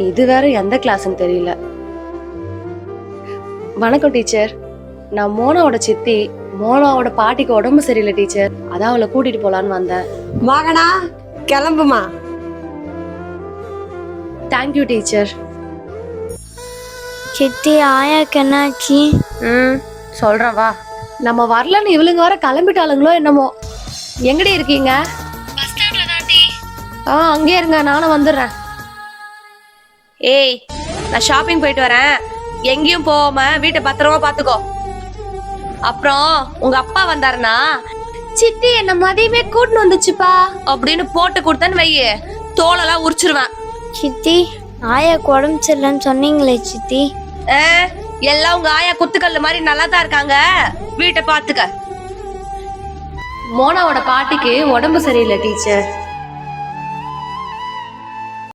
இது வேற எந்த கிளாஸ்ன்னு தெரியல. வணக்கம் டீச்சர். நான் மோனாவோட சித்தி. மோனாவோட பாட்டிக்கு உடம்பு சரியில்லை டீச்சர். அதான் அவளை கூட்டிட்டு போலான்னு வந்தேன். மகனா கிளம்புமா. Thank you teacher. சித்தி ஆயாக்கு என்னாச்சு? சொல்றேன் வா. நம்ம வரலன்னு இவளுங்க வர கிளம்பிட்டாளுங்களோ என்னமோ. எங்கடி இருக்கீங்க? பஸ் ஸ்டாண்ட்ல தாண்டி. அங்கே இருங்க, நானும் வந்துடுறேன். ஏய், நான் ஷாப்பிங் போயிட்டு வரேன். எங்கேயும் போகாம வீட்டை பத்திரமா பாத்துக்கோ. அப்புறம் உங்க அப்பா வந்தாருன்னா சித்தி என்ன மதியமே கூட்டின்னு வந்துச்சுப்பா அப்படின்னு போட்டு கொடுத்தேன்னு வையே, தோலெல்லாம் உரிச்சிருவேன். சித்தி ஆயாக்கு உடம்பு சரியில்லைன்னு சொன்னீங்களே சித்தி. எல்லாம் உங்க ஆயா குத்துக்கல்லு மாதிரி நல்லா தான் இருக்காங்க. வீட்டை பாத்துக்க. மோனாவோட பாட்டிக்கு உடம்பு சரியில்லை டீச்சர்.